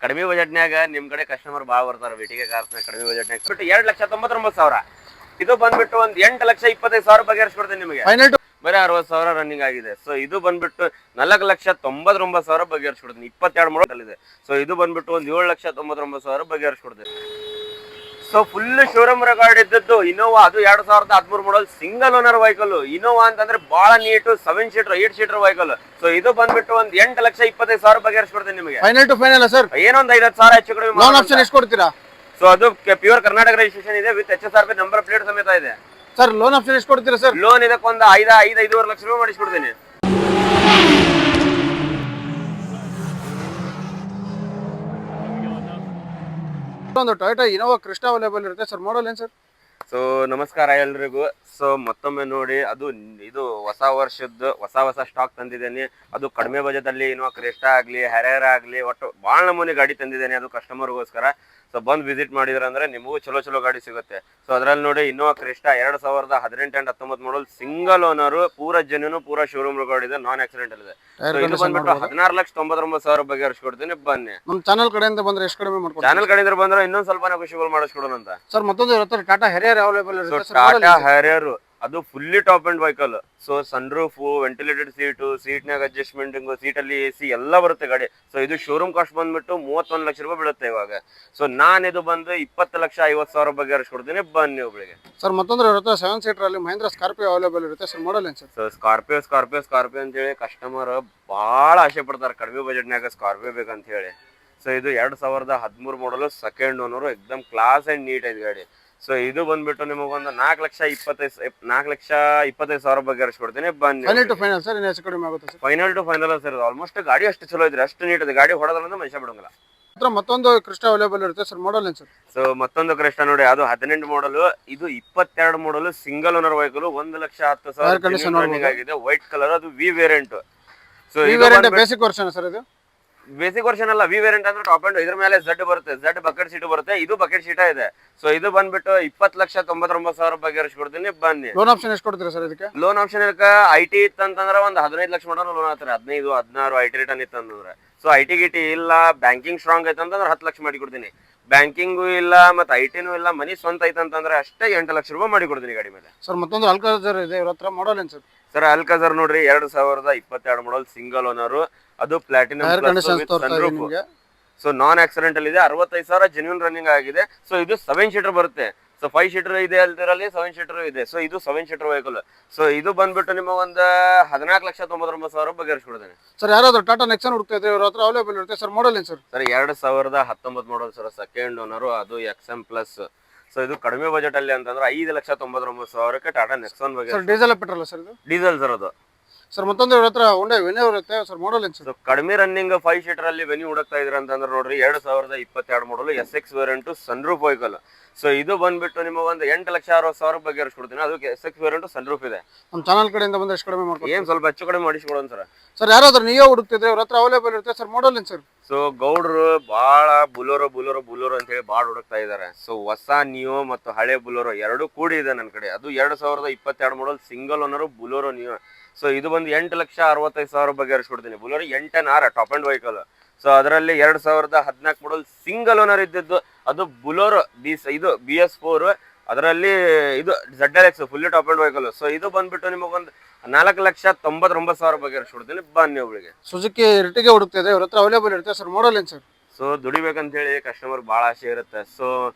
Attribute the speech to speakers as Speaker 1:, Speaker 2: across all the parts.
Speaker 1: ಕಡಿಮೆ ಬಜೆಟ್ನ್ಯಾಗ ನಿಮ್ ಕಡೆ ಕಸ್ಟಮರ್ ಭಾಳ ಬರ್ತಾರ ವಿಟಿಕೆ ಕಾರ್ಸ್ನಾಗ ಕಡಿಮೆ ಬಜೆಟ್ನ್ಯಾಗ ಬಿಟ್ಟು 2,99,000 ಇದು ಬಂದ್ಬಿಟ್ಟು ಒಂದ್ 8,25,000 ಬಗೆಹರಿಸ್ಕೊಡ್ತೀನಿ ನಿಮಗೆ. ಬರೀ 60,000 ರನ್ನಿಂಗ್ ಆಗಿದೆ. ಸೊ ಇದು ಬಂದ್ಬಿಟ್ಟು 4,99,000 ಬಗೆಹರಿಸ್ಕೊಡ್ತೀನಿ. 22 ಮಾಡಲ್ ಇದೆ. ಸೊ ಇದು ಬಂದ್ಬಿಟ್ಟು ಒಂದ್ 7,99,000 ಬಗೆಹರಿಸ್ಕೊಡ್ತೀನಿ. ಸೊ ಫುಲ್ ಶೋರೂಮ್ ರೆಕಾರ್ಡ್ ಇದ್ದದ್ದು ಇನೋವಾ, ಅದು 2013 model single owner vehicle. Innova ಅಂತಂದ್ರೆ ಬಹಳ neat 7 seater 8 seater vehicle. So ಇದು ಬಂದ್ಬಿಟ್ಟು ಒಂದ್ 8,25,000 ಬಗೆಹರಿಸ್ಕೊಡ್ತೀನಿ ನಿಮಗೆ.
Speaker 2: ಫೈನಲ್ ಟು ಫೈನಲ್ ಸರ್,
Speaker 1: ಏನೊಂದ್ 5,000 ಹೆಚ್ಚು ಕಡಿಮೆ
Speaker 2: ಲೋನ್ ಆಪ್ಷನ್ ಎಷ್ಟು ಕೊಡ್ತೀರಾ?
Speaker 1: ಸೊ ಅದು ಪ್ಯೂರ್ ಕರ್ನಾಟಕ ರಿಜಿಸ್ಟ್ರೇಷನ್ ಇದೆ ವಿತ್ HSRP ನಂಬರ್ ಪ್ಲೇಟ್ ಸಮೇತ ಇದೆ
Speaker 2: ಸರ್. ಲೋನ್ ಆಪ್ಷನ್ ಎಷ್ಟು ಕೊಡ್ತೀರಾ ಸರ್?
Speaker 1: ಲೋನ್ ಇದಕ್ಕೊಂದು 5-5.5 ಲಕ್ಷ ರೂಪಾಯಿ ಮಾಡಿಸ್ಕೊಡ್ತೀನಿ.
Speaker 2: ಒಂದು ಟೊಯೋಟಾ ಇನೋವಾ ಕ್ರಿಸ್ಟಾ ಅವೈಲೇಬಲ್ ಇರುತ್ತೆ ಸರ್. ಮಾಡಲ್ ಏನು ಸರ್?
Speaker 1: ಸೊ ನಮಸ್ಕಾರ ಎಲ್ರಿಗೂ. ಸೊ ಮತ್ತೊಮ್ಮೆ ನೋಡಿ, ಅದು ಇದು ಹೊಸ ವರ್ಷದ್ದು ಹೊಸ ಸ್ಟಾಕ್ ತಂದಿದ್ದೇನೆ. ಅದು ಕಡಿಮೆ ಬಜೆಟ್ ಅಲ್ಲಿ ಇನೋವಾ ಕ್ರಿಸ್ಟಾ ಆಗ್ಲಿ ಹ್ಯಾರಿಯರ್ ಆಗ್ಲಿ ಒಟ್ಟು ಭಾಳ ನಮೂನಿ ಗಾಡಿ ತಂದಿದ್ದೇನೆ. ಅದು ಕಸ್ಟಮರ್ಗೋಸ್ಕರ. ಸೊ ಬಂದು ವಿಸಿಟ್ ಮಾಡಿದ್ರೆ ಅಂದ್ರೆ ನಿಮಗೂ ಚಲೋ ಗಾಡಿ ಸಿಗುತ್ತೆ. ಸೊ ಅದ್ರಲ್ಲಿ ನೋಡಿ Innova Crysta 2018 and 19 model single owner, ಪೂರಾ ಜೆನ್ಯೂನ್, ಪೂರಾ ಶೋರೂಮ್ ರೆಕಾರ್ಡ್ ಇದೆ, ನಾನ್ ಆಕ್ಸಿಡೆಂಟಲ್ ಇದೆ. ಇದು ಬಂದ್ಬಿಟ್ಟು 16,99,000 ಬಗೆಹರಿಸ್ಕೊಡ್ತೀನಿ. ಬನ್ನಿ.
Speaker 2: ನಮ್ಮ ಚಾನಲ್ ಕಡೆಯಿಂದ ಬಂದ್ರೆ ಎಷ್ಟು ಕಡಿಮೆ ಮಾಡ್ಕೊಡ್ತೀರಾ?
Speaker 1: ಚಾನಲ್ ಕಡೆಯಿಂದ ಬಂದ್ರೆ ಇನ್ನೊಂದು ಸ್ವಲ್ಪ ನೆಗೋಷಿಯಬಲ್ ಮಾಡಿಸ್ಕೊಡೋಣ ಅಂತ
Speaker 2: ಸರ್. ಮತ್ತೊಂದು ಇರುತ್ತೆ ಟಾಟಾ ಹ್ಯಾರಿಯರ್ ಅವೈಲೇಬಲ್ ಇರುತ್ತೆ ಸರ್.
Speaker 1: ಟಾಟಾ ಹ್ಯಾರಿಯರ್ ಅದು fully top and vehicle. So sunroof, ventilated ಸೀಟ್ನಾಗ ಅಡ್ಜಸ್ಟ್ಮೆಂಟಿಂಗ್, ಸೀಟಲ್ಲಿ AC ಎಲ್ಲ ಬರುತ್ತೆ ಗಾಡಿ. ಸೊ ಇದು ಶೋರೂಮ್ ಕಾಸ್ಟ್ ಬಂದ್ಬಿಟ್ಟು 31 ಲಕ್ಷ ರೂಪಾಯಿ ಬೀಳುತ್ತೆ ಇವಾಗ. ಸೊ ಇದು ಬಂದು 20,50,000 ಬಗೆಹರಿಸ್ಕೊಡ್ತೀನಿ. ಬನ್ನಿ ಒಬ್ಬಳಿಗೆ.
Speaker 2: ಸರ್ ಮತ್ತೊಂದು ಇರುತ್ತೆ 7 ಸೀಟರ್ ಅಲ್ಲಿ ಮಹೇಂದ್ರ ಸ್ಕಾರ್ಪಿಯೋ ಅವೈಲೇಬಲ್ ಇರುತ್ತೆ ಸರ್. ಮಾಡಲ್ ಏನು ಸರ್?
Speaker 1: ಸೊ ಸ್ಕಾರ್ಪಿಯೋ ಅಂತೇಳಿ ಕಸ್ಟಮರ್ ಭಾಳ ಆಸೆ ಪಡ್ತಾರೆ ಕಡಿಮೆ ಬಜೆಟ್ನಾಗ ಸ್ಕಾರ್ಪಿಯೋ ಬೇಕಂತ ಹೇಳಿ. ಸೊ ಇದು 2013 ಮಾಡಲು ಸೆಕೆಂಡ್ ಓನರು, ಎಕ್ದಮ್ ಕ್ಲಾಸ್ ಅಂಡ್ ನೀಟ್ ಐತೆ ಗಾಡಿ. ಸೊ ಇದು ಬಂದ್ಬಿಟ್ಟು ನಿಮಗೊಂದು 4,25,000 ಬಗೆಹರಿಸ್ಕೊಡ್ತೀನಿ. ಬನ್ನಿ.
Speaker 2: ಫೈನಲ್ ಟು ಫೈನಲ್ ಸರ್, ಹೆಚ್ಚು ಕಡಿಮೆ ಆಗುತ್ತೆ sir.
Speaker 1: Final to final sir. Almost ಗಾಡಿ ಅಷ್ಟು ಚಲೋ ಇದ್ರೆ, ಅಷ್ಟು ನೀಟ್ ಇದೆ ಗಾಡಿ, ಹೊಡೆದ್ರಿಂದ ಮನುಷ್ಯ ಬಿಡೋಂಗಿಲ್ಲ.
Speaker 2: ಮತ್ತೊಂದು ಕ್ರಿಸ್ಟಾ ಅವೈಲೇಬಲ್ ಇರುತ್ತೆ ಸರ್. ಮಾಡಲ್ ಏನು ಸರ್?
Speaker 1: ಸೊ ಮತ್ತೊಂದು ಕ್ರಿಸ್ಟಾ ನೋಡಿ, ಅದು 18 ಮಾಡಲು, ಇದು 22 ಮಾಡಲು, ಸಿಂಗಲ್ ಓನರ್ ವೆಹಿಕಲ್, 1,10,000 ಆಗಿದೆ. ವೈಟ್ ಕಲರ್, ಅದು V variant. So
Speaker 2: basic version sir. ಇದು
Speaker 1: ಬೇಸಿಕ್ ವರ್ಷನ್ ಅಲ್ಲ, ವಿ ವೇರಿಯಂಟ್ ಅಂದ್ರೆ ಟಾಪ್ ಅಂಡ್. ಇದ್ರ ಮೇಲೆ Z ಬರುತ್ತೆ, Z ಬಕೆಟ್ ಸೀಟ್ ಬರುತ್ತೆ. ಇದು ಬಕೆಟ್ ಸೀಟ ಇದೆ. ಸೊ ಇದು ಬಂದ್ಬಿಟ್ಟು 20,99,000 ಬಗೆಹರಿಸ್ಕೊಡ್ತೀನಿ. ಬನ್ನಿ.
Speaker 2: ಲೋನ್ ಆಪ್ಷನ್ ಎಷ್ಟು ಕೊಡ್ತೀರಾ ಸರ್ ಇದಕ್ಕೆ?
Speaker 1: ಲೋನ್ ಆಪ್ಷನ್ ಇದಕ್ಕೆ IT ಇತ್ತಂತಂದ್ರೆ ಒಂದು 15 ಲಕ್ಷ ಮಾಡೋ ಲೋನ್ ಆಗ್ತಾರೆ. 15, 16 IT ರಿಟರ್ನ್ ಇತ್ತಂದ್ರೆ. ಸೊ IT ಗಿಟಿ ಇಲ್ಲ, ಬ್ಯಾಂಕಿಂಗ್ ಸ್ಟ್ರಾಂಗ್ ಐತಂತಂದ್ರೆ 10 ಲಕ್ಷ ಮಾಡಿ ಕೊಡ್ತೀನಿ. ಬ್ಯಾಂಕಿಂಗು ಇಲ್ಲ, ಮತ್ತೆ ITನೂ ಇಲ್ಲ, ಮನಿ ಸ್ವಂತ ಐತಂತಂದ್ರೆ ಅಷ್ಟೇ 8 ಲಕ್ಷ ರೂಪಾಯಿ ಮಾಡಿ ಕೊಡ್ತೀನಿ ಗಾಡಿ ಮೇಲೆ.
Speaker 2: ಸರ್ ಮತ್ತೊಂದು ಅಲ್ಕಾಜರ್ ಇದೆ ಇವ್ರ ಹತ್ರ. ಮಾಡಲ್ ಏನು ಸರ್?
Speaker 1: ಸರ್ ಅಲ್ಕಾಜರ್ ನೋಡ್ರಿ, 2022 ಮಾಡಲ್ ಸಿಂಗಲ್ ಓನರ್, ಅದು ಪ್ಲಾಟಿನಮ್ ಸನ್ರೂಫ್. ಸೊ ನಾನ್ ಆಕ್ಸಿಡೆಂಟಲ್ ಇದೆ. 65,000 ಜೆನ್ಯೂನ್ ರನ್ನಿಂಗ್ ಆಗಿದೆ. ಸೊ ಇದು 7 ಸೀಟರ್ ಬರುತ್ತೆ. ಸೊ 5 ಸೀಟರ್ ಇದೆ ಅಲ್ದಿರಲ್ಲಿ, 7 ಸೀಟರ್ ಇದೆ. ಸೊ ಇದು 7 ಸೀಟರ್ ವೆಹಿಕಲ್. ಸೊ ಇದು ಬಂದ್ಬಿಟ್ಟು ನಿಮ್ಮ ಒಂದು 14,99,000 ಬಗೆಹರಿಸ್ಕೊಡ್ತೇನೆ.
Speaker 2: ಸರ್ ಯಾರಾದ್ರೂ ಟಾಟಾ ನೆಕ್ಸನ್ ಹುಡುಕ್ತಾ ಇದ್ರೆ ಇವ್ರ ಹತ್ರ ಅವೈಲೇಬಲ್ ಇರುತ್ತೆ ಸರ್. ಮಾಡಲ್ ಏನು sir?
Speaker 1: Sir 2019 model sir, second owner, ಅದು XM ಪ್ಲಸ್. ಸೊ ಇದು ಕಡಿಮೆ ಬಜೆಟ್ ಅಲ್ಲಿ ಅಂತಂದ್ರೆ 5,99,000 ಟಾಟಾ ನೆಕ್ಸಾನ್ ಬಗ್ಗೆ.
Speaker 2: Diesel petrol sir? ಇದು ಡೀಸೆಲ್
Speaker 1: ಸರ್. ಅದು
Speaker 2: ಸರ್ ಮತ್ತೊಂದು ಇವ್ರ ಹತ್ರ ಹೊಂಡಾ ವೆನ್ಯೂ ಇರುತ್ತೆ ಸರ್. ಮಾಡಲ್ ಏನು ಸರ್?
Speaker 1: ಕಡಿಮೆ ರನ್ನಿಂಗ್ 5 ಸೀಟರ್ ಅಲ್ಲಿ ವೆನ್ಯೂ ಹುಡುಕ್ತಾ ಇದ್ರ ಅಂತಂದ್ರೆ ನೋಡ್ರಿ, 2022 ಮಾಡಲು SX variant sunroof vehicle. So ಇದು ಬಂದ್ಬಿಟ್ಟು ನಿಮಗೆ ಒಂದು 8,60,000 ಬಗೆಹರಿಸ್ಕೊಡ್ತೀನಿ. ಅದು SX ವೇರಿಯಂಟ್ ಸನ್ರೂಫ್ ಇದೆ.
Speaker 2: ನಮ್ಮ ಚಾನಲ್ ಕಡೆಯಿಂದ ಬಂದ್ರೆ ಎಷ್ಟು ಕಡಿಮೆ ಮಾಡ್ಕೊಡ್ತೀವಿ?
Speaker 1: ಏನ್ ಸ್ವಲ್ಪ ಹೆಚ್ಚು ಕಡಿಮೆ ಮಾಡಿಸ್ಕೊಡೋಣ ಸರ್.
Speaker 2: ಸರ್ ಯಾರಾದ್ರೂ ನೀವೇ ಹುಡುಕ್ತಿದ್ರೆ ಇವ್ರ ಹತ್ರ ಅವೈಲೇಬಲ್ ಇರುತ್ತೆ ಸರ್. ಮಾಡಲ್ ಏನು ಸರ್?
Speaker 1: ಸೊ ಗೌಡ್ರು ಭಾಳ ಬುಲೋರೋ ಅಂತ ಹೇಳಿ ಭಾಳ ಹುಡುಕ್ತಾ ಇದ್ದಾರೆ. ಸೊ ಹೊಸ ನಿಯೋ ಮತ್ತು ಹಳೆ ಬುಲೋರೋ ಎರಡು ಕೂಡಿ ಇದೆ ನನ್ನ ಕಡೆ. ಅದು 2022 model single owner Bolero Neo. So ಇದು ಬಂದು 8,65,000 ಬಗೆಹರಿಸ್ಕೊಡ್ತೀನಿ. Bolero 8R top and vehicle. So ಅದರಲ್ಲಿ 2014 ಮಾಡಲ್ ಸಿಂಗಲ್ ಓನರ್ ಇದ್ದಿದ್ದು, ಅದು ಬುಲೋರೋ ಇದು BS4. ಅದರಲ್ಲಿ ಇದು ZLX fully top and vehicle. So ಇದು ಬಂದ್ಬಿಟ್ಟು ನಿಮಗೊಂದು 4,99,000 ಬಗೆಹರಿಸ್ಕೊಡ್ತೀನಿ. ಬನ್ನಿ ಒಬ್ಬಳಿಗೆ.
Speaker 2: ಸುಜುಕಿ ಎರ್ಟಿಗಾ ಹುಡುಕ್ತಿದೆ ಇವ್ರ ಹತ್ರ ಅವೈಲೇಬಲ್ ಇರುತ್ತೆ ಸರ್. ಮಾಡಲ್ ಏನು ಸರ್?
Speaker 1: ಸೊ ದುಡಿಬೇಕಂತ ಹೇಳಿ ಕಸ್ಟಮರ್ ಭಾಳ ಆಸೆ ಇರುತ್ತೆ. ಸೊ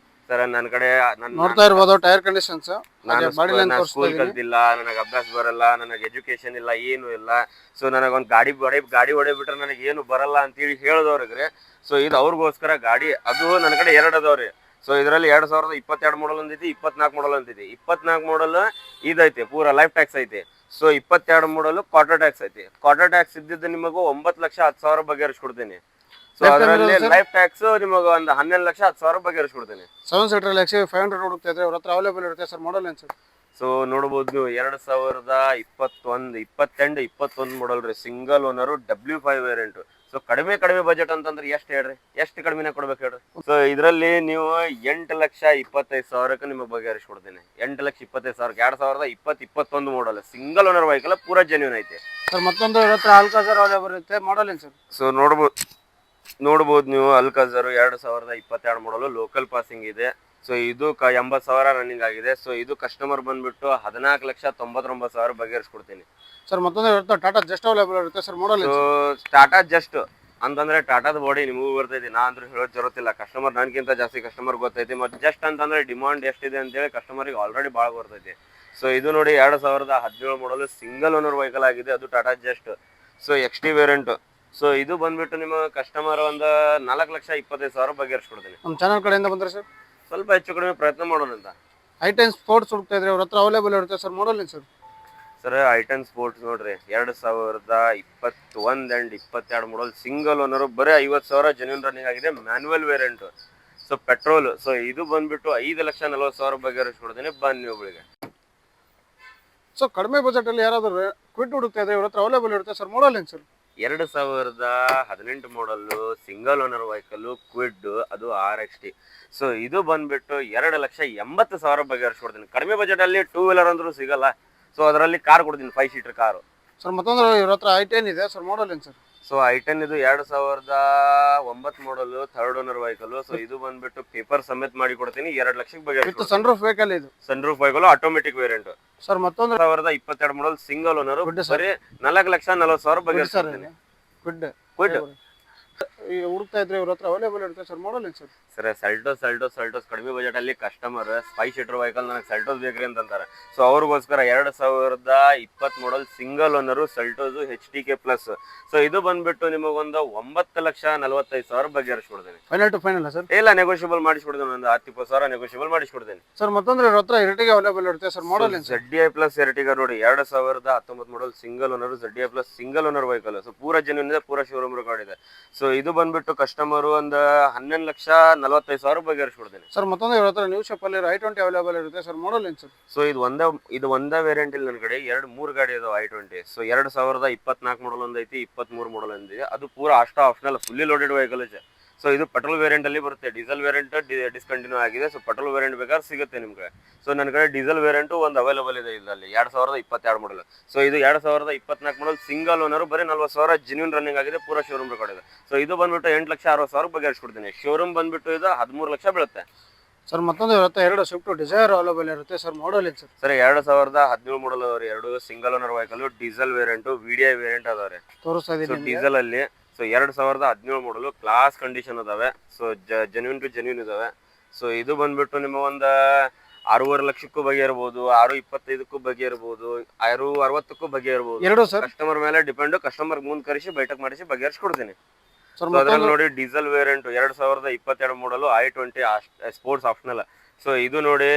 Speaker 1: ಸರ್ ನನ್ನ ಕಡೆ
Speaker 2: ನೋಡ್ತಾ ಇರ್ಬೋದು ಟೈರ್ ಕಂಡೀಷನ್ಸ್.
Speaker 1: ಸ್ಕೂಲ್ ಕಲ್ತಿಲ್ಲ, ನನಗೆ ಅಭ್ಯಾಸ ಬರಲ್ಲ, ನನಗೆ ಎಜುಕೇಶನ್ ಇಲ್ಲ, ಏನು ಇಲ್ಲ. ಸೊ ನನಗೊಂದು ಗಾಡಿ ಹೊಡೆಬಿಟ್ರೆ ನನಗೆ ಏನು ಬರಲ್ಲ ಅಂತೇಳಿ ಹೇಳಿದವ್ರಿಗೆ, ಸೊ ಇದು ಅವ್ರಿಗೋಸ್ಕರ ಗಾಡಿ. ಅದು ನನ್ನ ಕಡೆ 2 ಅದಾವ್ರಿ. ಸೊ ಇದರಲ್ಲಿ 2022 ಮಾಡಲ್ ಒಂದೈತಿ, 24 ಮಾಡಲ್ ಅಂತೈತಿ. 24 ಮಾಡಲ್ ಇದೈತಿ, ಪೂರಾ ಲೈಫ್ ಟ್ಯಾಕ್ಸ್ ಐತಿ. ಸೊ 22 ಮಾಡಲ್ ಕ್ವಾರ್ಟರ್ ಟ್ಯಾಕ್ಸ್ ಐತಿ. ಕ್ವಾರ್ಟರ್ ಟ್ಯಾಕ್ಸ್ ಇದ್ದಿದ್ದು ನಿಮಗೂ 9,10,000 ಬಗೆಹರಿಸ್ಕೊಡ್ತೀನಿ. ಸೊ ಅದರಲ್ಲಿ ಲೈಫ್ ಟ್ಯಾಕ್ಸ್ ನಿಮಗೆ ಒಂದು 11,10,000 ಬಗೆಹರಿಸ್ಕೊಡ್ತೀನಿ.
Speaker 2: 7 ಸೀಟರ್ XC500 ಹುಡುಕ್ತಾ ಇದ್ರೆ ಇವ್ರ ಹತ್ರ ಅವೈಲೇಬಲ್ ಇರುತ್ತೆ ಸರ್. ಮಾಡಲ್ ಏನು ಸರ್?
Speaker 1: ಸೊ ನೋಡ್ಬೋದು ನೀವು 2021 ಮಾಡಲ್ ರೀ, single owner, W5 variant. So ಕಡಿಮೆ ಬಜೆಟ್ ಅಂತಂದ್ರೆ ಎಷ್ಟು ಹೇಳ್ರಿ, ಎಷ್ಟು ಕಡಿಮೆನೇ ಕೊಡ್ಬೇಕು ಹೇಳ್ರಿ. ಸೊ ಇದರಲ್ಲಿ ನೀವು 8,25,000 ನಿಮಗೆ ಬಗೆಹರಿಸ್ಕೊಡ್ತೀನಿ. 8,25,000 2021 ಮಾಡಲ್ ಸಿಂಗಲ್ ಓನರ್ ವೆಹಿಕಲ್, ಪೂರಾ ಜೆನ್ಯೂನ್ ಐತೆ
Speaker 2: ಸರ್. ಮತ್ತೊಂದು ಇವ್ರ ಹತ್ರ ಅಲ್ಕಾಜರ್ ಅವೈಲೇಬಲ್ ಇರುತ್ತೆ. ಮಾಡಲ್ ಏನು ಸರ್?
Speaker 1: ಸೊ ನೋಡ್ಬೋದು ನೋಡ್ಬೋದು ನೀವು ಅಲ್ಕಜರ್ 2022 ಮಾಡಲು ಲೋಕಲ್ ಪಾಸಿಂಗ್ ಇದೆ. ಸೊ ಇದು 80,000 ರನ್ನಿಂಗ್ ಆಗಿದೆ. ಸೊ ಇದು ಕಸ್ಟಮರ್ ಬಂದ್ಬಿಟ್ಟು 14,99,000 ಬಗೆಹರಿಸ್ಕೊಡ್ತೀನಿ
Speaker 2: ಸರ್. ಮತ್ತೊಂದು ಟಾಟಾ ಜಸ್ಟ್ ಅವೈಲೇಬಲ್ ಇರುತ್ತೆ ಸರ್. ಮಾಡಲ್
Speaker 1: ಸೊ ಟಾಟಾ ಜಸ್ಟ್ ಅಂತಂದ್ರೆ ಟಾಟಾದ ಬಾಡಿ ನಿಮಗೂ ಬರ್ತೈತಿ, ನಾ ಅಂದ್ರೆ ಹೇಳೋದ್ ಜರುತ್ತಿಲ್ಲ. ಕಸ್ಟಮರ್ ನನ್ಗಿಂತ ಜಾಸ್ತಿ ಕಸ್ಟಮರ್ ಗೊತ್ತೈತಿ. ಮತ್ತೆ ಜಸ್ಟ್ ಅಂತಂದ್ರೆ ಡಿಮಾಂಡ್ ಎಷ್ಟಿದೆ ಅಂತೇಳಿ ಕಸ್ಟಮರ್ಗೆ ಆಲ್ರೆಡಿ ಭಾಳ ಬರ್ತೈತಿ. ಸೊ ಇದು ನೋಡಿ 2017 ಮಾಡಲು ಸಿಂಗಲ್ ಓನರ್ ವೆಹಿಕಲ್ ಆಗಿದೆ, ಅದು Tata just. So XT variant. So ಇದು ಬಂದ್ಬಿಟ್ಟು ನಿಮ್ಮ ಕಸ್ಟಮರ್ ಒಂದು 4,25,000 ಬಗೆಹರಿಸ್ಕೊಡ್ತೀನಿ.
Speaker 2: ನಮ್ಮ ಚಾನಲ್ ಕಡೆಯಿಂದ ಬಂದ್ರೆ ಸರ್
Speaker 1: ಸ್ವಲ್ಪ ಹೆಚ್ಚು ಕಡಿಮೆ ಪ್ರಯತ್ನ ಮಾಡೋಣ ಅಂತ.
Speaker 2: i10 ಸ್ಪೋರ್ಟ್ಸ್ ಹುಡುಕ್ತಾ ಇದ್ರೆ ಅವ್ರ ಹತ್ರ ಅವೈಲೇಬಲ್ ಇರುತ್ತೆ sir. Model sir.
Speaker 1: Sir i10 sports ನೋಡ್ರಿ 2021 ಅಂಡ್ 22 ಮಾಡಲ್ ಸಿಂಗಲ್ ಓನರ್, ಬರೀ 50,000 ಜೆನ್ಯೂನ್ ರನ್ನಿಂಗ್ ಆಗಿದೆ, manual variant. So petrol. So ಇದು ಬಂದ್ಬಿಟ್ಟು 5,40,000 ಬಗೆಹರಿಸ್ಕೊಡ್ತೀನಿ ಬನ್ನಿ ಒಬ್ಬಳಿಗೆ.
Speaker 2: ಸೊ ಕಡಿಮೆ ಬಜೆಟ್ ಅಲ್ಲಿ ಯಾರಾದ್ರೂ ಕ್ವಿಡ್ ಹುಡುಕ್ತಾ ಇದ್ರೆ ಇವ್ರ ಹತ್ರ ಅವೈಲೇಬಲ್ ಇರುತ್ತೆ sir. Model sir.
Speaker 1: 2018 model single owner vehicle Kwid, ಅದು RXT. ಸೊ ಇದು ಬಂದ್ಬಿಟ್ಟು 2,80,000 ಬಗೆಹರಿಸ್ಕೊಡ್ತೀನಿ. ಕಡಿಮೆ ಬಜೆಟ್ ಅಲ್ಲಿ 2 ವೀಲರ್ ಅಂದ್ರೂ ಸಿಗಲ್ಲ. ಸೊ ಅದರಲ್ಲಿ ಕಾರ್ ಕೊಡ್ತೀನಿ, 5 ಸೀಟರ್ ಕಾರು.
Speaker 2: ಸರ್ ಮತ್ತೊಂದು ಇವ್ರ ಹತ್ರ i10 ಇದೆ sir. Model sir.
Speaker 1: So i10 ಇದು 2009 ಮಾಡಲು ಥರ್ಡ್ ಓನರ್ ವೆಹಿಕಲ್. ಸೊ ಇದು ಬಂದ್ಬಿಟ್ಟು ಪೇಪರ್ ಸಮೇತ ಮಾಡಿ ಕೊಡ್ತೀನಿ, 2 ಲಕ್ಷಕ್ಕೆ ಬಗೆಹರಿಸ್ಕೊಡ್ತೀನಿ.
Speaker 2: ಸನ್ ರೂಫ್ ವೆಹಿಕಲ್ ಇದು.
Speaker 1: Sunroof vehicle automatic variant.
Speaker 2: Sir ಮತ್ತೊಂದು
Speaker 1: 2022 ಮಾಡಲ್ ಸಿಂಗಲ್ ಓನರ್, ಬರೀ 4,40,000 ಬಗೆಹರಿಸ್ಕೊಡ್ತೀನಿ.
Speaker 2: ಕ್ವಿಡ್ ಹುಡುಕ್ತಾ ಇದ್ರೆ ಇವ್ರ ಹತ್ರ ಅವೈಲೇಬಲ್ ಇರುತ್ತೆ ಸರ್. Model sir.
Speaker 1: ಸರ್ ಸಲ್ಟೋಸ್ ಕಡಿಮೆ ಬಜೆಟ್ ಅಲ್ಲಿ ಕಸ್ಟಮರ್ 5 ಸೀಟರ್ ವೆಹಿಕಲ್ ನನಗೆ ಸಲ್ಟೋಸ್ ಬೇಕ್ರಿ ಅಂತಾರೆ. ಸೊ ಅವ್ರಿಗೋಸ್ಕರ 2020 model single owner Seltos HTK plus. So ಇದು ಬಂದ್ಬಿಟ್ಟು ನಿಮಗೊಂದು 9,45,000 ಬಗೆಹರಿಸ್ಕೊಡ್ತೀನಿ.
Speaker 2: Final to final sir.
Speaker 1: ಇಲ್ಲ, ನೆಗೋಷಿಯಬಲ್ ಮಾಡಿಸ್ಕೊಡ್ತೀನಿ, ಒಂದು 10,000 ನೆಗೋಷಿಯಬಲ್ ಮಾಡಿಸ್ಕೊಡ್ತೀನಿ.
Speaker 2: ಸರ್ ಮತ್ತೊಂದು ಇವ್ರ ಹತ್ರ Ertiga ಅವೈಲೇಬಲ್ ಇರುತ್ತೆ sir. Model
Speaker 1: ZDI plus Ertiga ನೋಡಿ 2019 model single owner ZDI plus single owner vehicle. So ಪೂರಾ ಜೆನ್ಯೂನ್ ಇದೆ, ಪೂರಾ ಶೋರೂಮ್ ರೆಕಾರ್ಡ್ ಇದೆ. ಸೊ ಇದು ಬಂದ್ಬಿಟ್ಟು ಕಸ್ಟಮರ್ ಒಂದು 11,45,000 ಬಗೆಹರಿಸ್ಕೊಡ್ತೀನಿ.
Speaker 2: ಸರ್ ಮತ್ತೊಂದು ಇವ್ರ ಹತ್ರ ನ್ಯೂ ಶೇಪ್ ಅಲ್ಲಿ i20 ಅವೈಲೇಬಲ್ ಇರುತ್ತೆ ಸರ್. Model sir.
Speaker 1: ಸೊ ಇದು ಒಂದೇ ವೇರಿಯಂಟ್ ಇಲ್ಲ ನನ್ನ ಕಡೆ, 2-3 ಗಾಡಿ ಇದಾವೆ i20. ಸೊ 2024 ಮಾಡಲ್ ಒಂದೈತಿ, 23 ಮಾಡಲ್ ಒಂದಿದೆ, ಅದು ಪೂರಾ ಅಷ್ಟಾ ಆಪ್ಷನಲ್ ಫುಲ್ಲಿ ಲೋಡೆಡ್ ವೆಹಿಕಲ್ ಇದೆ. ಸೊ ಇದು ಪೆಟ್ರೋಲ್ ವೇರಿಯಂಟ್ ಅಲ್ಲಿ ಬರುತ್ತೆ. ಡೀಸೆಲ್ ವೇರಿಯಂಟ್ ಡಿಸ್ಕಂಟಿನ್ಯೂ ಆಗಿದೆ. ಸೊ ಪೆಟ್ರೋಲ್ ವೇರಿಯಂಟ್ ಬೇಕಾದ್ರೆ ಸಿಗುತ್ತೆ ನಿಮ್ಗೆ. ಸೊ ನನ್ನ ಕಡೆ ಡೀಸೆಲ್ ವೇರಿಯಂಟ್ ಒಂದು ಅವೈಲೇಬಲ್ ಇದೆ ಇದರಲ್ಲಿ, 2022 ಮಾಡಲ್. ಸೊ ಇದು 2024 ಮಾಡಲ್ ಸಿಂಗಲ್ ಓನರ್, ಬರೀ 40,000 ಜೆನ್ಯೂನ್ ರನ್ನಿಂಗ್ ಆಗಿದೆ, ಪೂರಾ ಶೋರೂಮ್ ರೆಕಾರ್ಡ್ ಇದೆ. ಸೊ ಇದು ಬಂದ್ಬಿಟ್ಟು 8,60,000 ಬಗೆಹರಿಸ್ಕೊಡ್ತೀನಿ. ಶೋರೂಮ್ ಬಂದ್ಬಿಟ್ಟು ಇದು 13 ಲಕ್ಷ ಬೀಳುತ್ತೆ.
Speaker 2: ಸರ್ ಮತ್ತೊಂದು ಇವ್ರ ಹತ್ರ 2 ಸ್ವಿಫ್ಟ್ ಡಿಸೈರ್ ಅವೈಲೇಬಲ್ ಇರುತ್ತೆ sir. Model sir.
Speaker 1: Sir 2017 model ಅವ್ರಿ, 2 single owner vehicle, diesel variant, VDI variant ಅದಾವ್ರೆ.
Speaker 2: ತೋರಿಸ್ತಾ
Speaker 1: ಸೊ
Speaker 2: ಇದ್ದೀನಿ
Speaker 1: ಡೀಸೆಲ್ ಅಲ್ಲಿ. ಸೊ 2017 ಮಾಡಲು ಕ್ಲಾಸ್ ಕಂಡೀಷನ್ ಅದಾವೆ. ಸೊ ಜೆನ್ಯೂನ್ ಟು ಜೆನ್ಯೂನ್ ಇದಾವೆ. ಸೊ ಇದು ಬಂದ್ಬಿಟ್ಟು ನಿಮ್ಮ ಒಂದು 6.5 ಲಕ್ಷಕ್ಕೂ ಬಗೆಯಿರ್ಬೋದು, 6.25ಕ್ಕೂ ಬಗೆಯಿರ್ಬೋದು, 6.60ಕ್ಕೂ ಬಗೆಯಿರ್ಬೋದು.
Speaker 2: ಎರಡು ಸರ್.
Speaker 1: ಕಸ್ಟಮರ್ ಮೇಲೆ ಡಿಪೆಂಡ್. ಕಸ್ಟಮರ್ ಮುಂದ್ ಕರೆಸಿ ಬೈಟಕ್ ಮಾಡಿಸಿ ಬಗೆಹರಿಸ್ಕೊಡ್ತೀನಿ.
Speaker 2: ಸರ್
Speaker 1: ಅದ್ರಲ್ಲಿ ನೋಡಿ ಡೀಸೆಲ್ ವೇರಿಯಂಟ್ 2022 ಮಾಡಲು i20 ಸ್ಪೋರ್ಟ್ಸ್ ಆಪ್ಷನಲ್. ಸೊ ಇದು ನೋಡಿ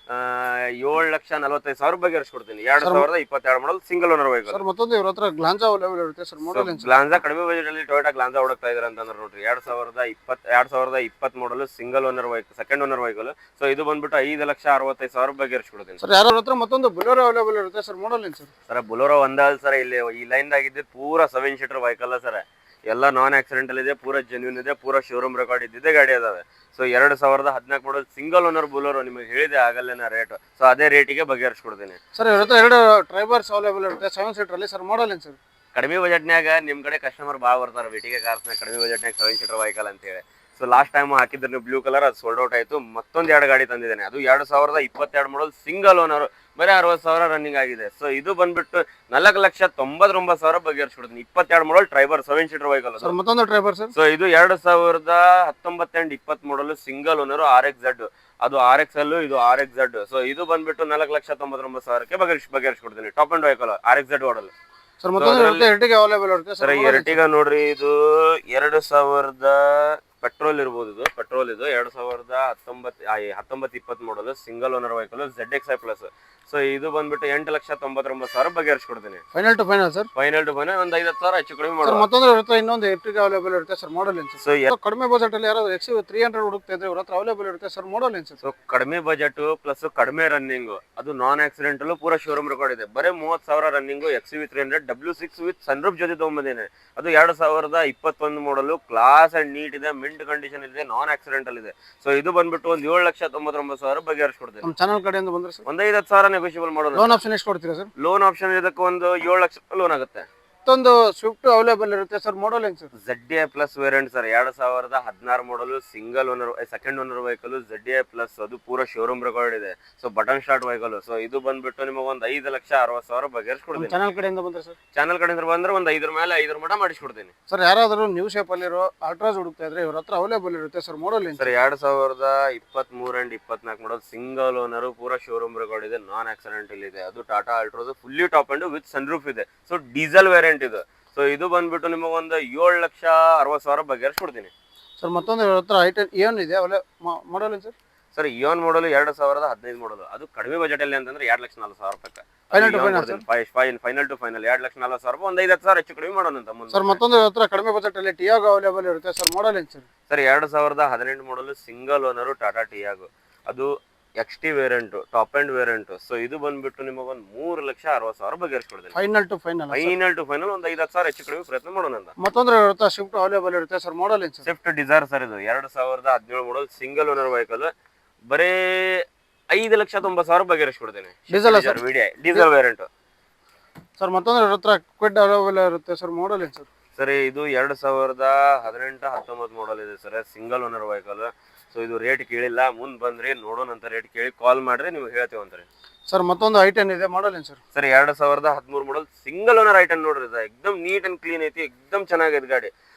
Speaker 1: 7,45,000 ಬಗೆಹರಿಸ್ಕೊಡ್ತೀನಿ. 2022 model single owner vehicle.
Speaker 2: Sir ಮತ್ತೊಂದು ಇವ್ರ ಹತ್ರ ಗ್ಲಾನ್ಸಾ ಅವೈಲೇಬಲ್ ಇರುತ್ತೆ ಸರ್. ಮಾಡಲ್
Speaker 1: ಗ್ಲಾನ್ಸಾ ಕಡಿಮೆ ಬಜೆಟ್ ಅಲ್ಲಿ ಟೊಯೋಟಾ ಗ್ಲಾನ್ಸಾ ಹುಡುಕ್ತಾ ಇದಾರೆ ಅಂತಂದ್ರೆ ನೋಡ್ರಿ, 2020 ಮಾಡಲು single owner vehicle, second owner vehicle. So ಇದು ಬಂದ್ಬಿಟ್ಟು 5,65,000 ಬಗೆಹರಿಸ್ಕೊಡ್ತೀನಿ.
Speaker 2: ಸರ್ ಯಾರ ಹತ್ರ ಮತ್ತೊಂದು ಬುಲೋರೋ ಅವೈಲೇಬಲ್ ಇರುತ್ತೆ sir. Model sir.
Speaker 1: Sir Bolero ಒಂದಲ್ಲ ಸರ್, ಇಲ್ಲಿ ಈ ಲೈನ್ ಆಗಿದ್ದು ಪೂರಾ 7 ಸೀಟರ್ ವೆಹಿಕಲ್ ಸರ್. ಎಲ್ಲ ನಾನ್ ಆಕ್ಸಿಡೆಂಟಲ್ ಇದೆ, ಪೂರಾ ಜೆನ್ಯೂನ್ ಇದೆ, ಪೂರಾ ಶೋರೂಮ್ ರೆಕಾರ್ಡ್ ಇದ್ದಿದ್ದೆ ಗಾಡಿ ಅದಾವೆ. ಸೊ 2014 ಮಾಡಲ್ ಸಿಂಗಲ್ ಓನರ್ ಬುಲೋರೋ, ನಿಮಗೆ ಹೇಳಿದೆ ಆಗಲ್ಲೇನ ರೇಟ್. ಸೊ ಅದೇ ರೇಟಿಗೆ ಬಗೆಹರಿಸ್ಕೊಡ್ತೀನಿ.
Speaker 2: ಸರ್ ಇವ್ರ ಹತ್ರ 2 ಡ್ರೈವರ್ಸ್ ಅವೈಲೇಬಲ್ ಇರುತ್ತೆ 7 ಸೀಟರ್ ಅಲ್ಲಿ ಸರ್. Model sir.
Speaker 1: ಕಡಿಮೆ ಬಜೆಟ್ನಾಗ ನಿಮ್ ಕಡೆ ಕಸ್ಟಮರ್ ಭಾಳ ಬರ್ತಾರೆ ವಿಟಿಕೆ ಕಾರ್ಸ್ನ, ಕಡಿಮೆ ಬಜೆಟ್ನಾಗ 7 ಸೀಟರ್ ವೆಹಿಕಲ್ ಅಂತ ಹೇಳಿ. ಸೊ ಲಾಸ್ಟ್ ಟೈಮ್ ಹಾಕಿದ್ರೆ ನೀವು ಬ್ಲೂ ಕಲರ್, ಅದು ಸೋಲ್ಡ್ ಔಟ್ ಆಯ್ತು. ಮತ್ತೊಂದು 2 ಗಾಡಿ ತಂದಿದ್ದೇನೆ, ಅದು 2022 ಮಾಡಲ್ ಸಿಂಗಲ್ ಓನರ್, ಬರೀ 60,000 ರನ್ನಿಂಗ್ ಆಗಿದೆ. ಸೊ ಇದು ಬಂದ್ಬಿಟ್ಟು 4,99,000 ಬಗೆಹರಿಸ್ಕೊಡ್ತೀನಿ. 22 model Triber 7 seater vehicle.
Speaker 2: Sir ಮತ್ತೊಂದು ಡ್ರೈವರ್ ಸರ್.
Speaker 1: ಸೊ ಇದು 2019 and 20 model single owner RXZ, ಅದು RXL, ಇದು RXZ. ಸೊ ಇದು ಬಂದ್ಬಿಟ್ಟು 4,99,000ಕ್ಕೆ ಬಗೆಹರಿಸ್ಕೊಡ್ತೀನಿ. Top and vehicle RXZ model.
Speaker 2: Sir ಮತ್ತೊಂದು Ertiga ಅವೈಲೇಬಲ್ ಇರುತ್ತೆ
Speaker 1: ಸರ್. Ertiga ನೋಡ್ರಿ, ಇದು 2000 ಪೆಟ್ರೋಲ್ ಇರ್ಬೋದು. ಇದು ಪೆಟ್ರೋಲ್, ಇದು 2019 model single owner vehicle ZXi plus. So ಇದು ಬಂದ್ಬಿಟ್ಟು 8,99,000 ಬಗೆಹರಿಸ್ಕೊಡ್ತೀನಿ.
Speaker 2: Final to final sir.
Speaker 1: Final to final ಒಂದು 5,000 ಹೆಚ್ಚು ಕಡಿಮೆ ಮಾಡೋದು.
Speaker 2: ಮತ್ತೊಂದು ಇವ್ರ ಹತ್ರ ಇನ್ನೊಂದು Ertiga ಅವೈಲೇಬಲ್ ಇರುತ್ತೆ ಸರ್. Model sir. ಸೊ ಕಡಿಮೆ ಬಜೆಟ್ ಅಲ್ಲಿ ಯಾರಾದ್ರೂ XUV300 ಹುಡುಕ್ತಾ ಇದ್ರೆ ಇವ್ರ ಹತ್ರ ಅವೈಲೇಬಲ್ ಇರುತ್ತೆ ಸರ್. Model sir.
Speaker 1: ಸೊ ಕಡಿಮೆ ಬಜೆಟ್ ಪ್ಲಸ್ ಕಡಿಮೆ ರನ್ನಿಂಗ್, ಅದು ನಾನ್ ಆಕ್ಸಿಡೆಂಟಲ್, ಪೂರಾ ಶೋರೂಮ್ ರೆಕಾರ್ಡ್ ಇದೆ, ಬರೀ 30,000 running. XUV300 W6 with sunroof ಜೊತೆ ತಗೊಂಬಂದಿನಿ. ಅದು 2021 ಮಾಡಲು, ಕ್ಲಾಸ್ ಅಂಡ್ ನೀಟ್ ಇದೆ, ಮಿಂಟ್ ಕಂಡೀಷನ್ ಇದೆ, ನಾನ್ ಆಕ್ಸಿಡೆಂಟಲ್ ಇದೆ. ಸೊ ಇದು ಬಂದ್ಬಿಟ್ಟು ಒಂದು 7,99,000 ಬಗೆಹರಿಸ್ಕೊಡ್ತೀನಿ.
Speaker 2: ನಮ್ಮ ಚಾನಲ್ ಕಡೆಯಿಂದ ಬಂದ್ರೆ ಸರ್
Speaker 1: ಒಂದು 5,000 ನೆಗೋಷಿಯಬಲ್ ಮಾಡೋದು.
Speaker 2: ಲೋನ್ ಆಪ್ಷನ್ ಎಷ್ಟು ಕೊಡ್ತೀರಾ ಸರ್?
Speaker 1: ಲೋನ್ ಆಪ್ಷನ್ ಇದಕ್ಕೆ ಒಂದು 7 ಲಕ್ಷ ಲೋನ್ ಆಗುತ್ತೆ.
Speaker 2: ಮತ್ತೊಂದು ಸ್ವಿಫ್ಟ್ ಅವೈಲೇಬಲ್ ಇರುತ್ತೆ ಸರ್. ಮಾಡಲ್ ಏನು sir?
Speaker 1: ZDI plus variant sir, 2016 ಮಾಡಲು, single owner second owner vehicle, ZDI plus, ಅದು ಪೂರ ಶೋರೂಮ್ ರೆಕಾರ್ಡ್ ಇದೆ. So button start vehicle. So ಇದು ಬಂದ್ಬಿಟ್ಟು ನಿಮಗೆ ಒಂದು 5,60,000 ಬಗೆಹರಿಸ್ಕೊಡ್ತೀನಿ.
Speaker 2: ಚಾನಲ್ ಕಡೆಯಿಂದ ಬಂದ್ರೆ ಸರ್?
Speaker 1: ಚಾನಲ್ ಕಡೆಯಿಂದ ಬಂದ್ರೆ ಒಂದು 5 ಮೇಲೆ 5 ಮಟ ಮಾಡಿಸ್ಕೊಡ್ತೀನಿ
Speaker 2: ಸರ್. ಯಾರಾದರೂ ನ್ಯೂ ಶೇಪ್ ಅಲ್ಲಿರೋ ಅಲ್ಟ್ರಾಸ್ ಹುಡುಕ್ತಾ ಇದ್ರೆ ಇವ್ರ ಹತ್ರ ಅವೈಲೇಬಲ್ ಇರುತ್ತೆ ಸರ್. ಮಾಡಲ್ ಏನು
Speaker 1: sir? 2023 and 24 model, single owner, ಪೂರ ಶೋರೂಮ್ ರೆಕಾರ್ಡ್ ಇದೆ, ನಾನ್ ಆಕ್ಸಿಡೆಂಟಲ್ ಇದೆ. ಅದು Tata Altroz, fully top and with sunroof ಇದೆ. ಸೊ ಡೀಸೆಲ್ ವೇರಿಯಂಟ್ ಇದು. ಸೊ ಇದು ಬಂದ್ಬಿಟ್ಟು ನಿಮಗೆ ಒಂದು 7,60,000 ಬಗೆಹರಿಸ್ಕೊಡ್ತೀನಿ
Speaker 2: ಸರ್. ಮತ್ತೊಂದು ಇವ್ರ ಹತ್ರ ಐಟನ್ ಏನಿದೆ ಮಾಡಲ್ ಏನು ಸರ್?
Speaker 1: ಸರ್ ಇಯೋನ್ ಮಾಡಲ್ 2015 ಮಾಡಲ್, ಅದು ಕಡಿಮೆ ಬಜೆಟ್ ಅಲ್ಲಿ ಅಂತಂದ್ರೆ 2,04,000 ರೂಪಾಯಿ. ಫೈನಲ್ ಟು ಫೈನಲ್ 2,40,000 ರೂಪಾಯಿ, ಒಂದು 5,000 ಹೆಚ್ಚು ಕಡಿಮೆ ಮಾಡೋಣ ಅಂತ ಮುಂದೆ.
Speaker 2: ಸರ್ ಮತ್ತೊಂದು ಇವ್ರ ಹತ್ರ ಕಡಿಮೆ ಬಜೆಟ್ ಅಲ್ಲಿ ಟಿಯಾಗೋ ಅವೈಲೇಬಲ್ ಇರುತ್ತೆ ಸರ್. ಮಾಡಲ್ ಏನು ಸರ್?
Speaker 1: ಸರ್ 2018 ಮಾಡಲ್, ಸಿಂಗಲ್ ಓನರ್, ಟಾಟಾ ಟಿಯಾಗೋ, ಅದು XT variant, top end variant. So ಇದು ಬಂದ್ಬಿಟ್ಟು ನಿಮಗೊಂದು 3,60,000 ಬಗೆಹರಿಸ್ಕೊಡ್ತೀನಿ
Speaker 2: ಫೈನಲ್ ಟು ಫೈನಲ್
Speaker 1: ಒಂದು 5,000 ಹೆಚ್ಚು ಕಡಿಮೆ ಪ್ರಯತ್ನ ಮಾಡೋಣ ಅಂತ.
Speaker 2: ಮತ್ತೊಂದು ಇವ್ರ ಹತ್ರ ಸ್ವಿಫ್ಟ್ ಅವೈಲೇಬಲ್ ಇರುತ್ತೆ ಸರ್. ಮಾಡಲ್ ಏನು ಸರ್?
Speaker 1: ಸ್ವಿಫ್ಟ್ ಡಿಸೈರ್ ಸರ್, ಇದು 2017 ಮಾಡಲ್, ಸಿಂಗಲ್ ಓನರ್ ವೆಹಿಕಲ್, ಬರೀ 5,90,000 ಬಗೆಹರಿಸ್ಕೊಡ್ತೀನಿ. Diesel variant
Speaker 2: sir. ಮತ್ತೊಂದು ಇವ್ರ ಹತ್ರ ಕ್ವಿಡ್ ಅವೈಲೇಬಲ್ ಇರುತ್ತೆ ಸರ್. ಮಾಡಲ್ ಏನು ಸರ್?
Speaker 1: ಸರಿ ಇದು 2018-19 ಮಾಡಲ್ ಇದೆ sir, single owner vehicle. So ಇದು ರೇಟ್ ಕೇಳಿಲ್ಲ, ಮುಂದೆ ಬಂದ್ರಿ ನೋಡೋಣ ಅಂತ ರೇಟ್ ಕೇಳಿ ಕಾಲ್ ಮಾಡ್ರಿ, ನೀವು ಹೇಳ್ತೇವೆ ಅಂತಾರೆ
Speaker 2: ಸರ್. ಮತ್ತೊಂದು ಐಟನ್ ಇದೆ. ಮಾಡಲ್ ಏನು sir?
Speaker 1: Sir 2013 model, single owner i ten ನೋಡ್ರಿ, ಎಕ್ದಮ್ ನೀಟ್ ಅಂಡ್ ಕ್ಲೀನ್ ಐತಿ, ಎಕ್ದಮ್ ಚೆನ್ನಾಗೈತೆ ಗಾಡಿ.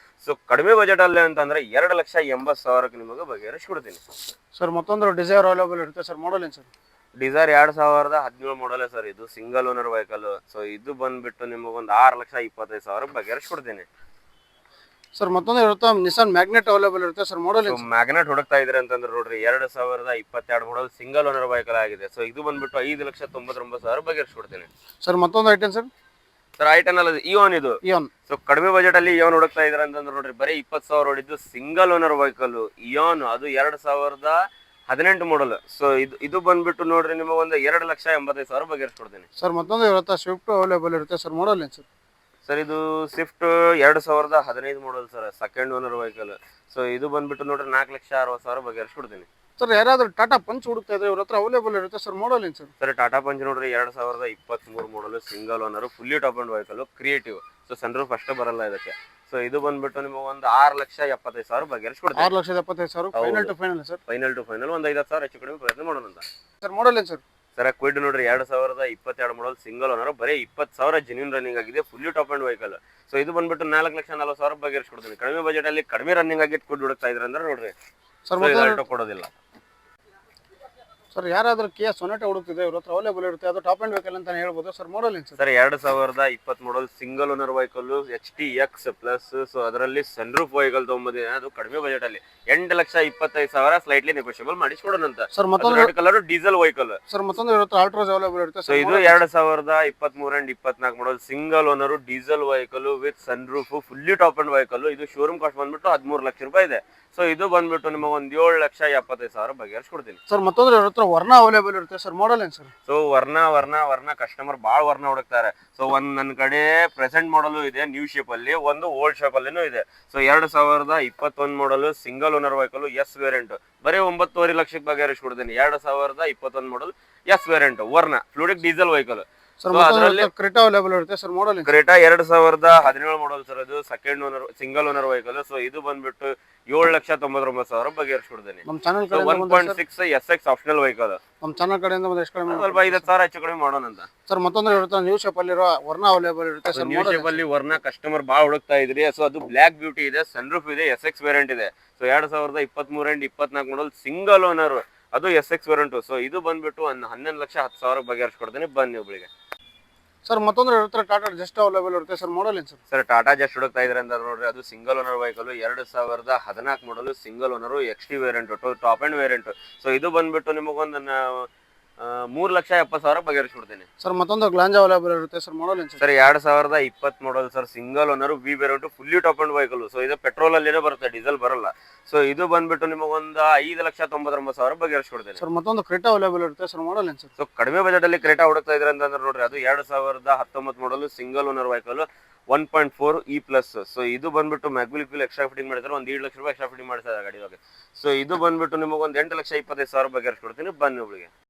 Speaker 1: ಸೊ ಕಡಿಮೆ ಬಜೆಟ್ ಅಲ್ಲೇ ಅಂತಂದ್ರೆ 2,80,000 ನಿಮಗೆ ಬಗೆಹರಿಸ್ಕೊಡ್ತೀನಿ
Speaker 2: ಸರ್. ಮತ್ತೊಂದು ಡಿಸೈರ್ ಅವೈಲೇಬಲ್ ಇರುತ್ತೆ ಸರ್. ಮಾಡಲ್ ಏನು ಸರ್?
Speaker 1: ಡಿಸೈರ್ 2017 ಮಾಡಲ್ ಸರ್, ಇದು ಸಿಂಗಲ್ ಓನರ್ ವೆಹಿಕಲ್. ಸೊ ಇದು ಬಂದ್ಬಿಟ್ಟು ನಿಮಗೊಂದು 6,25,000 ಬಗೆಹರಿಸ್ಕೊಡ್ತೀನಿ
Speaker 2: ಸರ್. ಮತ್ತೊಂದು ಇರುತ್ತೆ ನಿಸಾನ್ ಮ್ಯಾಗ್ನೆಟ್ ಅವೈಲೇಬಲ್ ಇರುತ್ತೆ ಸರ್. ಮಾಡಲ್
Speaker 1: ಮ್ಯಾಗ್ನೆಟ್ ಹುಡುಕ್ತಾ ಇದ್ರೆ ಅಂತಂದ್ರೆ ನೋಡ್ರಿ, 2022 ಮಾಡಲ್, ಸಿಂಗಲ್ ಓನರ್ ವೆಹಿಕಲ್ ಆಗಿದೆ. ಸೊ ಇದು ಬಂದ್ಬಿಟ್ಟು 5,99,000 ಬಗೆಹರಿಸ್ಕೊಡ್ತೀನಿ
Speaker 2: ಸರ್. ಮತ್ತೊಂದು ಐಟನ್ ಸರ್?
Speaker 1: ಸರ್ ಐಟನ್ ಅಲ್ಲ, ಇಯೋನ್ ಇದು.
Speaker 2: ಇಯೋನ್.
Speaker 1: ಸೊ ಕಡಿಮೆ ಬಜೆಟ್ ಅಲ್ಲಿ ಇಯೋನ್ ಹುಡುಕ್ತಾ ಇದ್ರೆ ಅಂತಂದ್ರೆ ನೋಡ್ರಿ, ಬರೀ 20,000 ಹೊಡಿದ್ದು, ಸಿಂಗಲ್ ಓನರ್ ವೆಹಿಕಲ್ ಇಯೋನ್, ಅದು 2018 ಮಾಡಲ್. ಸೊ ಇದು ಬಂದ್ಬಿಟ್ಟು ನೋಡ್ರಿ ನಿಮಗೆ ಒಂದು 2,85,000 ಬಗೆಹರಿಸ್ಕೊಡ್ತೀನಿ
Speaker 2: ಸರ್. ಮತ್ತೊಂದು ಇವ್ರ ಹತ್ರ ಸ್ವಿಫ್ಟ್ ಅವೈಲೇಬಲ್ ಇರುತ್ತೆ ಸರ್. ಮಾಡಲ್ ಏನು ಸರ್?
Speaker 1: ಸರ್ ಇದು Swift 2015 model sir, second owner vehicle. So ಇದು ಬಂದ್ಬಿಟ್ಟು ನೋಡ್ರಿ 4,60,000 ಬಗೆಹರಿಸ್ಕೊಡ್ತೀನಿ
Speaker 2: ಸರ್. ಯಾರಾದ್ರೂ ಟಾಟಾ ಪಂಚ್ ಹುಡುಕ್ತಾ ಇದ್ರೆ ಇವ್ರ ಹತ್ರ ಅವೈಲೇಬಲ್ ಇರುತ್ತೆ ಸರ್. ಮಾಡಲ್ ಏನು ಸರ್?
Speaker 1: ಸರ್ ಟಾಟಾ ಪಂಚ್ ನೋಡ್ರಿ, 2023 model, single owner, fully top and vehicle, creative. So sunroof ಅಷ್ಟೇ ಬರಲ್ಲ ಇದಕ್ಕೆ. ಸೊ ಇದು ಬಂದ್ಬಿಟ್ಟು ನಿಮಗೆ ಒಂದು 6,70,000 ಬಗೆಹರಿಸ್ಕೊಡ್ತೀನಿ
Speaker 2: 6,70,000 final to final sir.
Speaker 1: Final to final ಒಂದು 5,000 ಹೆಚ್ಚು ಕಡಿಮೆ ಪ್ರಯತ್ನ ಮಾಡೋಣ ಅಂತ
Speaker 2: ಸರ್. ಮಾಡಲ್ ಏನು ಸರ್?
Speaker 1: ಸರ್ ಕ್ವಿಡ್ ನೋಡ್ರಿ, 2022 ಮಾಡಲ್, ಸಿಂಗಲ್ ಓನರ್, ಬರೀ 20,000 ಜೆನ್ಯೂನ್ ರನ್ನಿಂಗ್ ಆಗಿದೆ, fully top and vehicle. So ಇದು ಬಂದ್ಬಿಟ್ಟು 4,40,000 ಬಗೆಹರಿಸ್ಕೊಡ್ತೀನಿ. ಕಡಿಮೆ ಬಜೆಟ್ ಅಲ್ಲಿ ಕಡಿಮೆ ರನ್ನಿಂಗ್ ಆಗಿ ಕ್ವಿಡ್ ಹುಡುಕ್ತಾ ಇದ್ರೆ ಅಂದ್ರೆ ನೋಡ್ರಿ
Speaker 2: ಸರ್
Speaker 1: ಕೊಡೋದಿಲ್ಲ
Speaker 2: ಸರ್. ಯಾರಾದ್ರೂ ಕಿಯಾ ಸೊನೆಟಾ ಹುಡುಕ್ತಿದ್ರೆ ಇವ್ರ ಹತ್ರ ಅವೈಲೇಬಲ್ ಇರುತ್ತೆ, ಅದು ಟಾಪ್ ಅಂಡ್ ವೆಹಿಕಲ್ ಅಂತ ಹೇಳ್ಬೋದು ಸರ್. ಮಾಡಲ್ ಏನು sir?
Speaker 1: 2020 model, single owner vehicle, HTX plus. So ಅದರಲ್ಲಿ ಸನ್ರೂಫ್ ವೆಹಿಕಲ್ ತೊಗೊಂಬಂದಿದೆ, ಅದು ಕಡಿಮೆ ಬಜೆಟ್ ಅಲ್ಲಿ 8,25,000 ಸ್ಲೈಟ್ಲಿ ನೆಗೋಷಿಯಬಲ್ ಮಾಡಿಸ್ಕೊಡೋಣ ಅಂತ
Speaker 2: ಸರ್. ಮತ್ತೊಂದು
Speaker 1: ಕಲರ್ ಡೀಸೆಲ್ ವೆಹಿಕಲ್.
Speaker 2: ಸರ್. ಮತ್ತೊಂದು ಇವ್ರ ಹತ್ರ ಅಲ್ಟ್ರಾಸ್ ಅವೈಲೇಬಲ್ ಇರುತ್ತೆ.
Speaker 1: ಸೊ ಇದು 2023 and 24 model, single owner, diesel vehicle with sunroof, fully top and vehicle. ಇದು ಶೋರೂಮ್ ಕಾಸ್ಟ್ ಬಂದ್ಬಿಟ್ಟು 13 ಲಕ್ಷ ರೂಪಾಯಿ ಇದೆ. ಸೊ ಇದು ಬಂದ್ಬಿಟ್ಟು ನಿಮಗೆ ಒಂದು 7,70,000 ಬಗೆಹರಿಸ್ಕೊಡ್ತೀನಿ
Speaker 2: ಸರ್. ಮತ್ತೊಂದು ಇವ್ರ ಹತ್ರ ವರ್ಣ ಅವೈಲೇಬಲ್ ಇರುತ್ತೆ ಸರ್. ಮಾಡಲ್ ಏನು ಸರ್?
Speaker 1: ಸೊ ವರ್ಣ ಕಸ್ಟಮರ್ ಭಾಳ ವರ್ಣ ಹುಡುಕ್ತಾರೆ. ಸೊ ಒಂದ್ ನನ್ನ ಕಡೆ ಪ್ರೆಸೆಂಟ್ ಮಾಡಲು ಇದೆ ನ್ಯೂ ಶೇಪ್ ಅಲ್ಲಿ, ಒಂದು ಓಲ್ಡ್ ಶೇಪ್ ಅಲ್ಲಿನೂ ಇದೆ. So 2021 model, single owner vehicle, S variant, ಬರೀ 9.5 ಲಕ್ಷಕ್ಕೆ ಬಗೆಹರಿಸ್ಕೊಡ್ತೀನಿ 2021 ಮಾಡಲ್, ಎಸ್ ವೇರಿಯಂಟ್, ವರ್ಣ, ಫ್ಲೂಯಿಡ್ ಡೀಸೆಲ್ ವೆಹಿಕಲ್.
Speaker 2: ಸರ್. ಅದರಲ್ಲಿ ಕ್ರೆಟಾ ಅವೈಲೇಬಲ್ ಇರುತ್ತೆ sir. Model
Speaker 1: Creta 2017 model sir, ಅದು second owner, single owner vehicle. So ಇದು ಬಂದ್ಬಿಟ್ಟು 7,99,000 ಬಗೆಹರಿಸ್ಕೊಡ್ತೀನಿ.
Speaker 2: ನಮ್ಮ ಚಾನಲ್ ಕಡೆ
Speaker 1: 1.6 SX ಆಪ್ಷನಲ್ ವೆಹಿಕಲ್.
Speaker 2: ನಮ್ಮ ಚಾನಲ್ ಕಡೆಯಿಂದ ಒಂದು ಎಷ್ಟು ಕಡಿಮೆ
Speaker 1: ಸ್ವಲ್ಪ 5,000 ಹೆಚ್ಚು ಕಡಿಮೆ ಮಾಡೋಣ ಅಂತ
Speaker 2: ಸರ್. ಮತ್ತೊಂದು ಇರುತ್ತೆ ನ್ಯೂ ಶೇಪ್ ಅಲ್ಲಿರೋ ವರ್ಣ ಅವೈಲೇಬಲ್ ಇರುತ್ತೆ ಸರ್.
Speaker 1: ನ್ಯೂ ಶೇಪ್ ಅಲ್ಲಿ ವರ್ಣ ಕಸ್ಟಮರ್ ಭಾಳ ಹುಡುಕ್ತಾ ಇದ್ರಿ. ಸೊ ಅದು ಬ್ಲಾಕ್ ಬ್ಯೂಟಿ ಇದೆ, ಸನ್ರೂಫ್ ಇದೆ, SX ವೇರಿಯಂಟ್ ಇದೆ. So 2023 and 24 model, single owner, ಅದು SX ವೇರಿಯಂಟ್. ಸೊ ಇದು ಬಂದ್ಬಿಟ್ಟು 11,10,000 ಬಗೆಹರಿಸ್ಕೊಡ್ತೀನಿ, ಬನ್ನಿ ಒಬ್ಬಳಿಗೆ
Speaker 2: ಸರ್. ಮತ್ತೊಂದು ಇರುತ್ತೆ ಟಾಟಾ ಜಸ್ಟ್ ಅವೈಲೇಬಲ್ ಇರುತ್ತೆ ಸರ್. ಮಾಡಲ್ ಏನು ಸರ್?
Speaker 1: ಸರ್ ಟಾಟಾ ಜಸ್ಟ್ ಹುಡುಕ್ತಾ ಇದ್ರೆ ಅಂತ ನೋಡ್ರಿ, ಅದು ಸಿಂಗಲ್ ಓನರ್ ವೆಹಿಕಲ್, 2014 ಮಾಡಲು, single owner, XT variant, top end variant. So ಇದು ಬಂದ್ಬಿಟ್ಟು ನಿಮಗೊಂದು 3,70,000 ಬಗೆಹರಿಸ್ಬಿಡ್ತೀನಿ
Speaker 2: ಸರ್. ಮತ್ತೊಂದು ಗ್ಲಾಂಜಾ ಅವೈಲೇಬಲ್ ಇರುತ್ತೆ ಸರ್. ಮಾಡಲ್ ಏನು
Speaker 1: sir? 2020 model sir, single owner, V variant, fully top and vehicle. So ಇದು ಪೆಟ್ರೋಲ್ ಅಲ್ಲಿನೇ ಬರುತ್ತೆ, ಡೀಸೆಲ್ ಬರಲ್ಲ. ಸೊ ಇದು ಬಂದ್ಬಿಟ್ಟು ನಿಮಗೊಂದು 5,99,000 ಬಗೆಹರಿಸ್ಕೊಡ್ತೀನಿ
Speaker 2: ಸರ್. ಮತ್ತೊಂದು ಕ್ರೆಟಾ ಅವೈಲೇಬಲ್ ಇರುತ್ತೆ ಸರ್. ಮಾಡಲ್ ಏನು ಸರ್?
Speaker 1: ಸೊ ಕಡಿಮೆ ಬಜೆಟ್ ಅಲ್ಲಿ ಕ್ರೆಟಾ ಹುಡುಕ್ತಾ ಇದ್ರೆ ಅಂತಂದ್ರೆ ನೋಡ್ರಿ, ಅದು 2019 model, single owner vehicle, 1.4 E+. So ಇದು ಬಂದ್ಬಿಟ್ಟು ಮ್ಯಾಗ್ವಿಲ್ ಎಕ್ಸ್ಟ್ರಾ ಫಿಟ್ಟಿಂಗ್ ಮಾಡಿದ್ರೆ ಒಂದು 7 ಲಕ್ಷ ರೂಪಾಯಿ ಎಕ್ಸ್ಟ್ರಾ ಫಿಟ್ಟಿಂಗ್ ಮಾಡ್ತಾರೆ ಗಾಡಿ ಬಗ್ಗೆ. ಸೊ ಇದು ಬಂದ್ಬಿಟ್ಟು ನಿಮಗೊಂದು 8,25,000 ಬಗೆಹರಿಸ್ಕೊಡ್ತೀನಿ, ಬನ್ನಿ ಒಬ್ಬಳಿಗೆ.